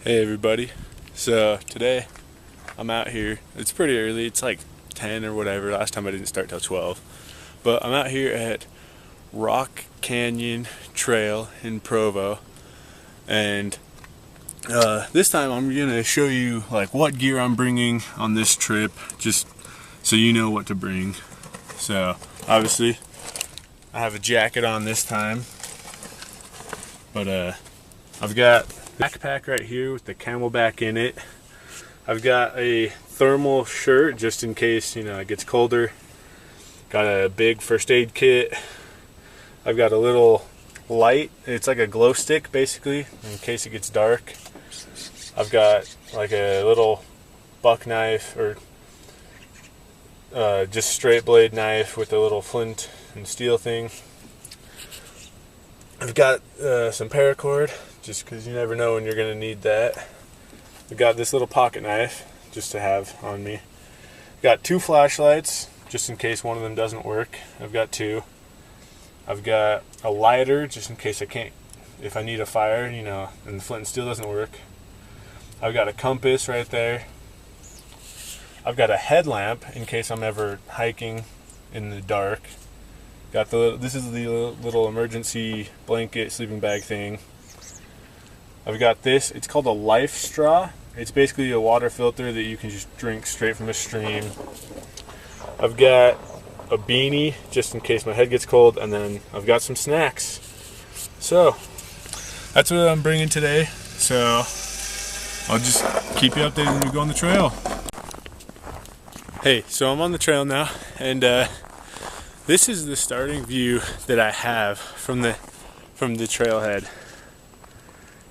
Hey everybody, so today I'm out here. It's pretty early, it's like 10 or whatever. Last time I didn't start till 12, but I'm out here at Rock Canyon Trail in Provo, and this time I'm gonna show you like what gear I'm bringing on this trip, just so you know what to bring. So obviously I have a jacket on this time, but I've got backpack right here with the camelback in it. I've got a thermal shirt just in case, it gets colder. Got a big first aid kit. I've got a little light. It's like a glow stick basically in case it gets dark. I've got like a little buck knife or just straight blade knife with a little flint and steel thing. I've got some paracord, just because you never know when you're going to need that. I've got this little pocket knife, just to have on me. I've got 2 flashlights, just in case one of them doesn't work. I've got 2. I've got a lighter, just in case if I need a fire, and the flint and steel doesn't work. I've got a compass right there. I've got a headlamp, in case I'm ever hiking in the dark. This is the little emergency blanket sleeping bag thing. I've got this, it's called a life straw. It's basically a water filter that you can just drink straight from a stream. I've got a beanie just in case my head gets cold, and then I've got some snacks. So that's what I'm bringing today. So I'll just keep you updated when we go on the trail. Hey, so I'm on the trail now, and this is the starting view that I have from the trailhead.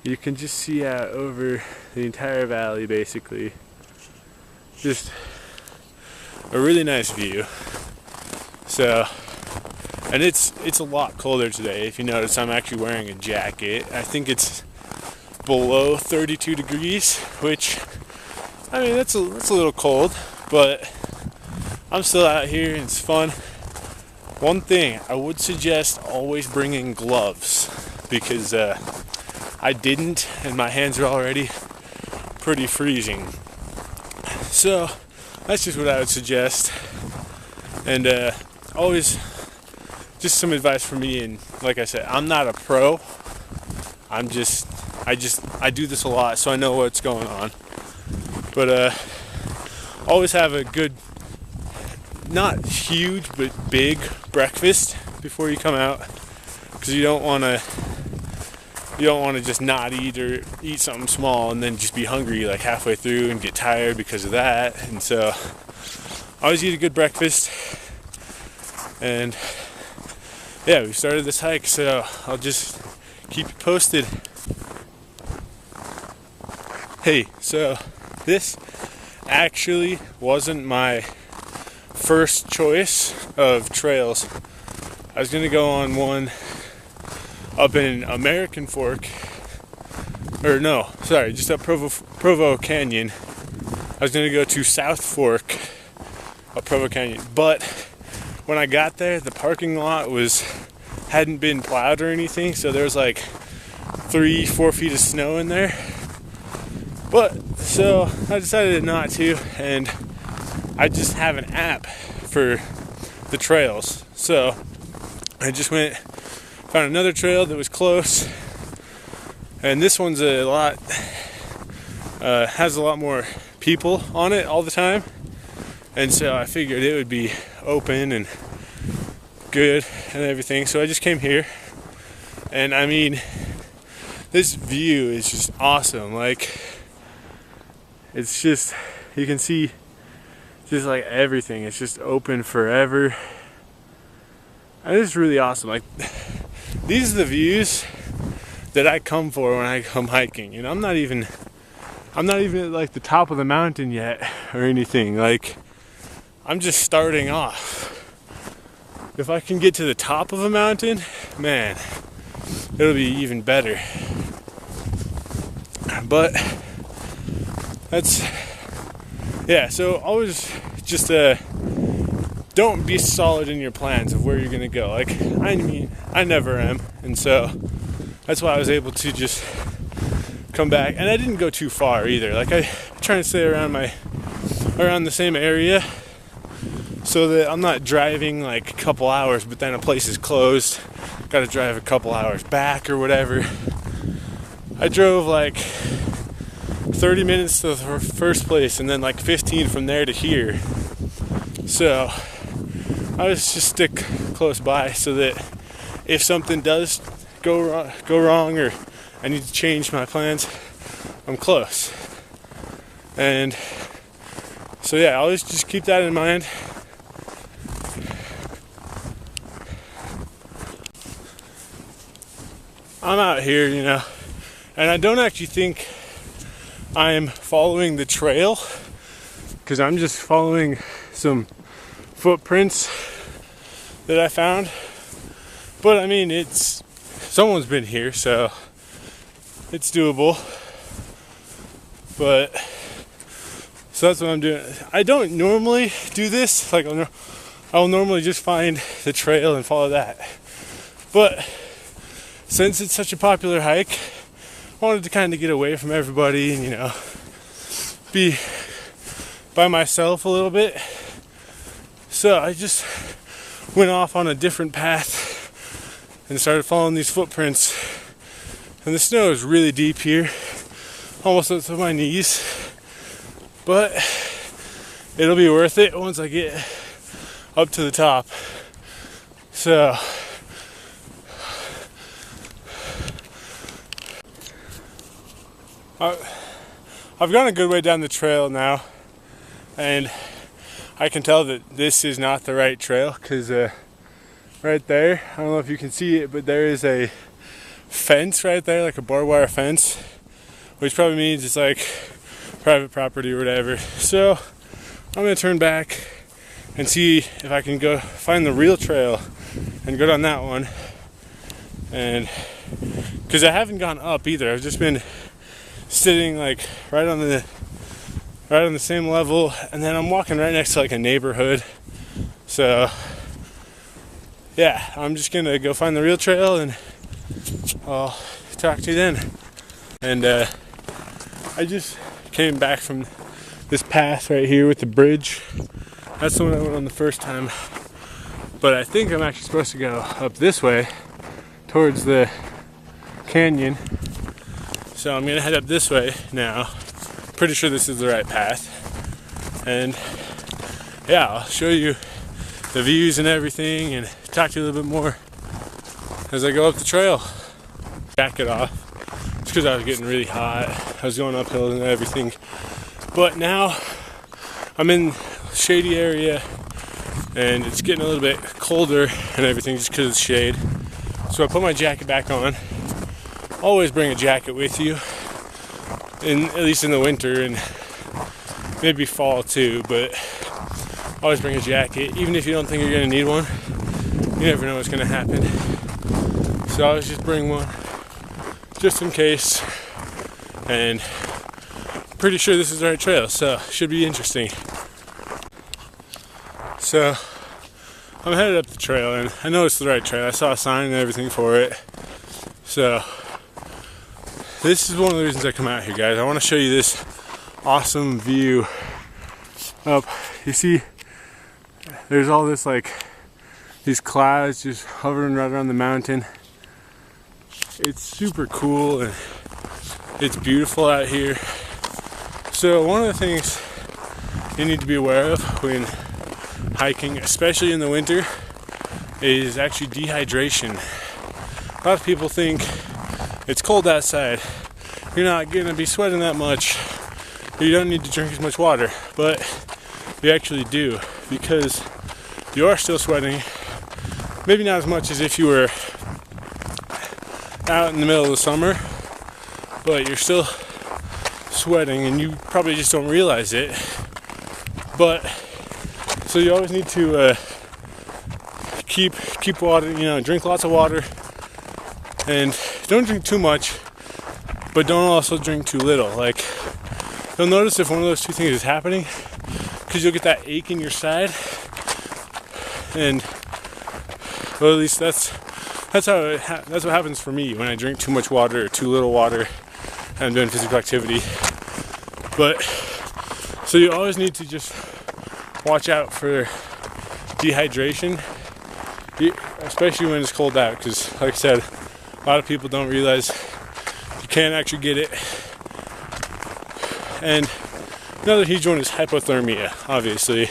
You can just see out over the entire valley basically. Just a really nice view. So, and it's a lot colder today. If you notice, I'm actually wearing a jacket. I think it's below 32 degrees, which, I mean, that's a little cold, but I'm still out here and it's fun. One thing, I would suggest always bringing gloves, because I didn't, and my hands are already pretty freezing. So that's just what I would suggest. And always, just some advice for me. And like I said, I'm not a pro. I do this a lot, so I know what's going on. But always have a good, not huge but big breakfast before you come out, because you don't want to just not eat or eat something small and then just be hungry like halfway through and get tired because of that. And so always eat a good breakfast. And yeah, we started this hike, so I'll just keep you posted. Hey, so this actually wasn't my first choice of trails. I was gonna go on one up in American Fork, just up Provo Canyon. I was gonna go to South Fork up Provo Canyon, but when I got there, the parking lot hadn't been plowed or anything, so there was like 3-4 feet of snow in there. But so I decided not to, and I just have an app for the trails. So I just found another trail that was close, and this one's has a lot more people on it all the time, and so I figured it would be open and good and everything. So I just came here, and I mean, this view is just awesome. Like, it's just, you can see just like everything. It's just open forever. And it's really awesome. Like, these are the views that I come for when I come hiking. I'm not even at like the top of the mountain yet or anything. Like, I'm just starting off. If I can get to the top of a mountain, man, it'll be even better. But so always just don't be solid in your plans of where you're gonna go. Like, I mean, I never am, and so that's why I was able to just come back. And I didn't go too far either. Like I try to stay around the same area, so that I'm not driving like a couple hours, but then a place is closed. Got to drive a couple hours back or whatever. I drove like 30 minutes to the first place, and then like 15 from there to here. So I was just stick close by, so that if something does go wrong, or I need to change my plans, I'm close. And so yeah, always just keep that in mind. I'm out here, you know, and I don't actually think I'm following the trail, because I'm just following some footprints that I found. But I mean, someone's been here, so it's doable. But so that's what I'm doing. I don't normally do this. Like I'll normally just find the trail and follow that. But since it's such a popular hike, I wanted to kind of get away from everybody and, you know, be by myself a little bit. So I just went off on a different path and started following these footprints. And the snow is really deep here, almost up to my knees. But it'll be worth it once I get up to the top. So I've gone a good way down the trail now, and I can tell that this is not the right trail, because right there, I don't know if you can see it, but there is a fence right there, like a barbed wire fence, which probably means it's like private property or whatever. So I'm gonna turn back and see if I can go find the real trail and go down that one. And because I haven't gone up either, I've just been sitting like right on the same level, and then I'm walking right next to like a neighborhood. So yeah, I'm just gonna go find the real trail, and I'll talk to you then. And I just came back from this path right here with the bridge. That's the one I went on the first time, but I think I'm actually supposed to go up this way towards the canyon. So I'm gonna head up this way now. Pretty sure this is the right path. And yeah, I'll show you the views and everything, and talk to you a little bit more as I go up the trail. Jacket off, just because I was getting really hot. I was going uphill and everything. But now I'm in a shady area, and it's getting a little bit colder and everything just because it's shade. So I put my jacket back on. Always bring a jacket with you, at least in the winter, and maybe fall too, but always bring a jacket, even if you don't think you're going to need one. You never know what's going to happen. So I always just bring one, just in case. And pretty sure this is the right trail, so should be interesting. So I'm headed up the trail, and I know it's the right trail. I saw a sign and everything for it. So this is one of the reasons I come out here, guys. I want to show you this awesome view up. You see, there's all this, like, these clouds just hovering right around the mountain. It's super cool, and it's beautiful out here. So one of the things you need to be aware of when hiking, especially in the winter, is actually dehydration. A lot of people think it's cold outside, you're not going to be sweating that much, you don't need to drink as much water, but you actually do, because you are still sweating. Maybe not as much as if you were out in the middle of the summer, but you're still sweating, and you probably just don't realize it. But so you always need to keep water, you know, drink lots of water, and don't drink too much, but don't also drink too little. Like, you'll notice if one of those two things is happening, because you'll get that ache in your side, and well, at least that's what happens for me when I drink too much water or too little water. and I'm doing physical activity. But so you always need to just watch out for dehydration, especially when it's cold out, because like I said, a lot of people don't realize you can't actually get it. And another huge one is hypothermia, obviously.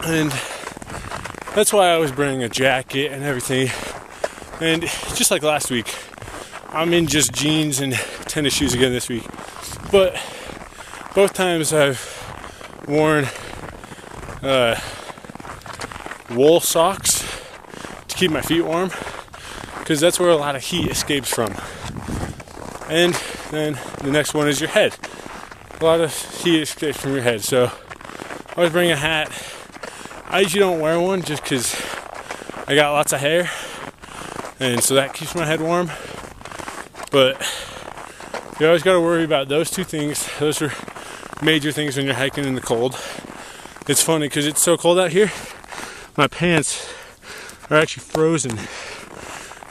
And that's why I always bring a jacket and everything. And just like last week, I'm in just jeans and tennis shoes again this week. But both times I've worn wool socks to keep my feet warm, because that's where a lot of heat escapes from. And then the next one is your head. A lot of heat escapes from your head. So I always bring a hat. I usually don't wear one just because I got lots of hair, and so that keeps my head warm. But you always got to worry about those two things. Those are major things when you're hiking in the cold. It's funny because it's so cold out here, my pants are actually frozen.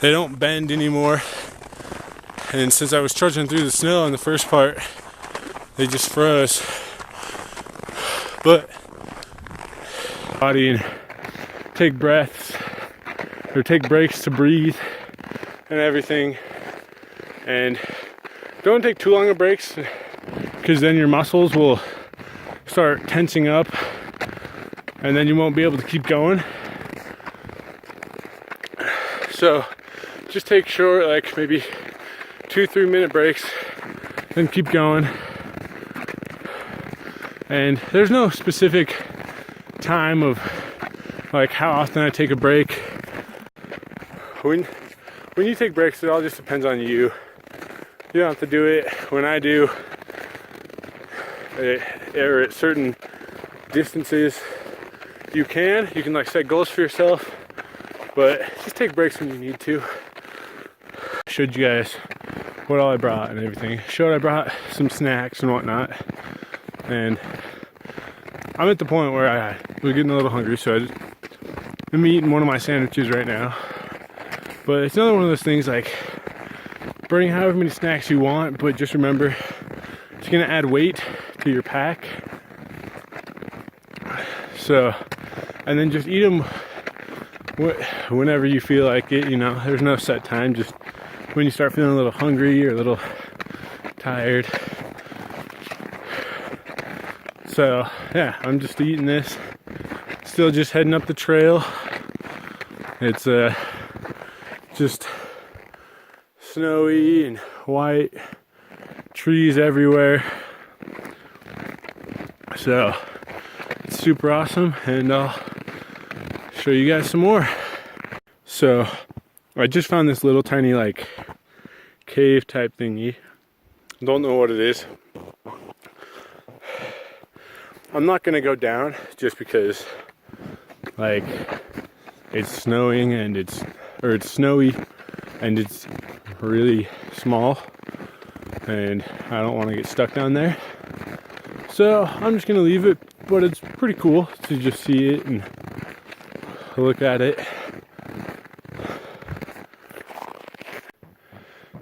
They don't bend anymore. And since I was trudging through the snow in the first part, they just froze. But body and take breaths, or take breaks to breathe and everything. And don't take too long of breaks, because then your muscles will start tensing up and then you won't be able to keep going. So just take short, like maybe 2-3 minute breaks and keep going. And there's no specific time of like how often I take a break. When you take breaks, it all just depends on you. You don't have to do it when I do, or at certain distances. You can like set goals for yourself, but just take breaks when you need to. Showed you guys what all I brought and everything. Showed I brought some snacks and whatnot. And I'm at the point where I was getting a little hungry, so I'm eating one of my sandwiches right now. But it's another one of those things, like, bring however many snacks you want, but just remember, it's gonna add weight to your pack. So, and then just eat them whenever you feel like it, you know. There's no set time, just when you start feeling a little hungry or a little tired. So, yeah, I'm just eating this. Still just heading up the trail. It's just snowy and white, trees everywhere. So, it's super awesome, and I'll show you guys some more. So, I just found this little tiny, like, cave type thingy. Don't know what it is. I'm not gonna go down just because, like, it's snowing and it's snowy and it's really small, and I don't want to get stuck down there. So I'm just gonna leave it, but it's pretty cool to just see it and look at it.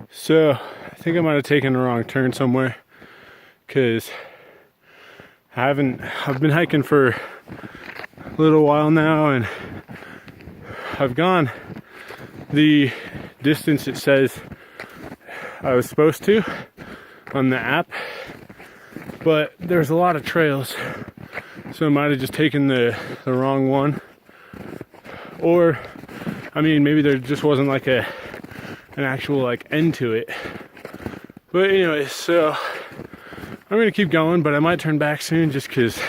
So I think I might have taken a wrong turn somewhere, because I've been hiking for a little while now, and I've gone the distance it says I was supposed to on the app, but there's a lot of trails, so I might have just taken the wrong one. Or, I mean, maybe there just wasn't like an actual like end to it. But anyway, so I'm gonna keep going, but I might turn back soon just because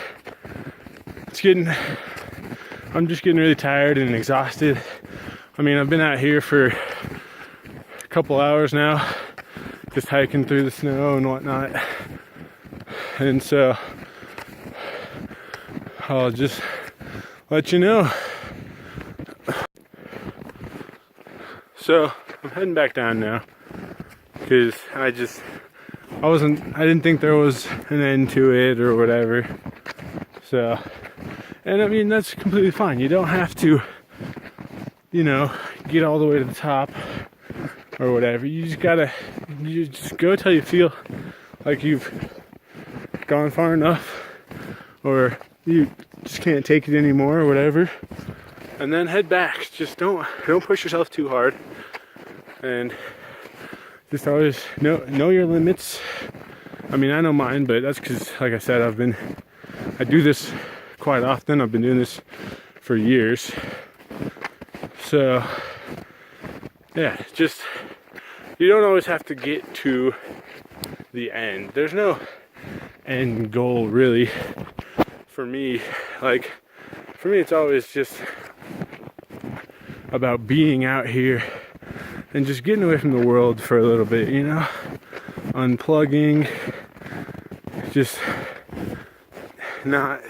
I'm just getting really tired and exhausted. I mean, I've been out here for a couple hours now, just hiking through the snow and whatnot. And so I'll just let you know. So I'm heading back down now, because I didn't think there was an end to it or whatever. So, and I mean, that's completely fine. You don't have to, you know, get all the way to the top or whatever. You just gotta you just go till you feel like you've gone far enough, or you just can't take it anymore, or whatever, and then head back. Just don't push yourself too hard, and just always know your limits. I mean, I know mine, but that's because, like I said, I do this quite often. I've been doing this for years. So yeah, just, you don't always have to get to the end. There's no end goal really for me. Like, for me, it's always just about being out here and just getting away from the world for a little bit, you know, unplugging, just not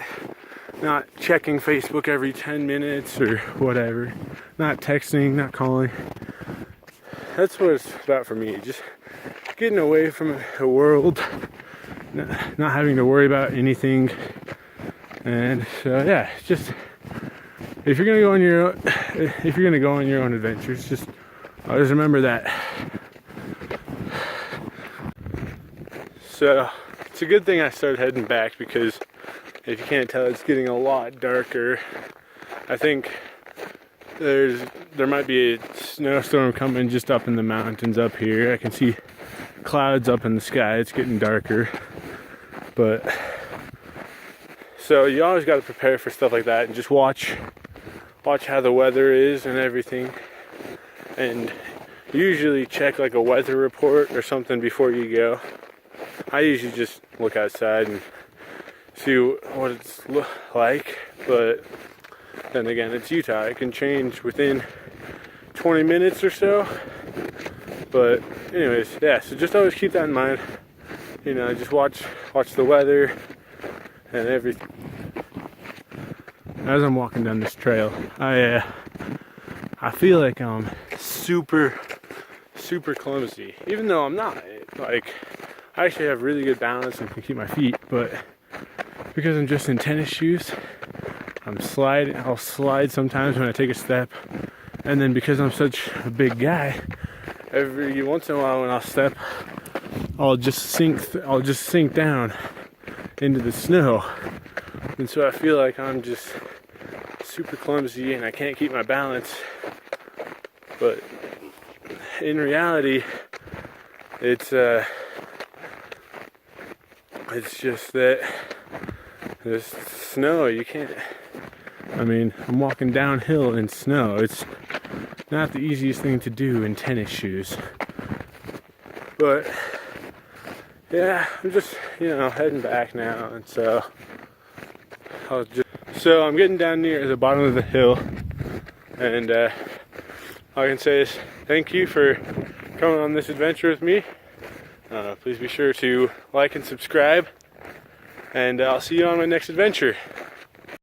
checking Facebook every 10 minutes or whatever, not texting, not calling. That's what it's about for me, just getting away from the world, not having to worry about anything. And so yeah, just, if you're gonna go on your own adventures, just always remember that. So it's a good thing I started heading back, because if you can't tell, it's getting a lot darker. I think there might be a snowstorm coming just up in the mountains up here. I can see clouds up in the sky. It's getting darker. But so you always got to prepare for stuff like that, and just watch how the weather is and everything. And usually check like a weather report or something before you go. I usually just look outside and see what it's like, but then again, it's Utah. It can change within 20 minutes or so. But anyways, yeah, so just always keep that in mind. You know, just watch the weather and everything. As I'm walking down this trail, I feel like I'm super clumsy, even though I'm not. Like, I actually have really good balance and can keep my feet, but because I'm just in tennis shoes, I'll slide sometimes when I take a step. And then because I'm such a big guy, every once in a while when I'll step, I'll just sink down into the snow. And so I feel like I'm just super clumsy and I can't keep my balance. But in reality, it's just that this snow, you can't, I mean, I'm walking downhill in snow. It's not the easiest thing to do in tennis shoes. But yeah, I'm just, heading back now, and so I'm getting down near the bottom of the hill, and all I can say is thank you for coming on this adventure with me. Please be sure to like and subscribe, and I'll see you on my next adventure.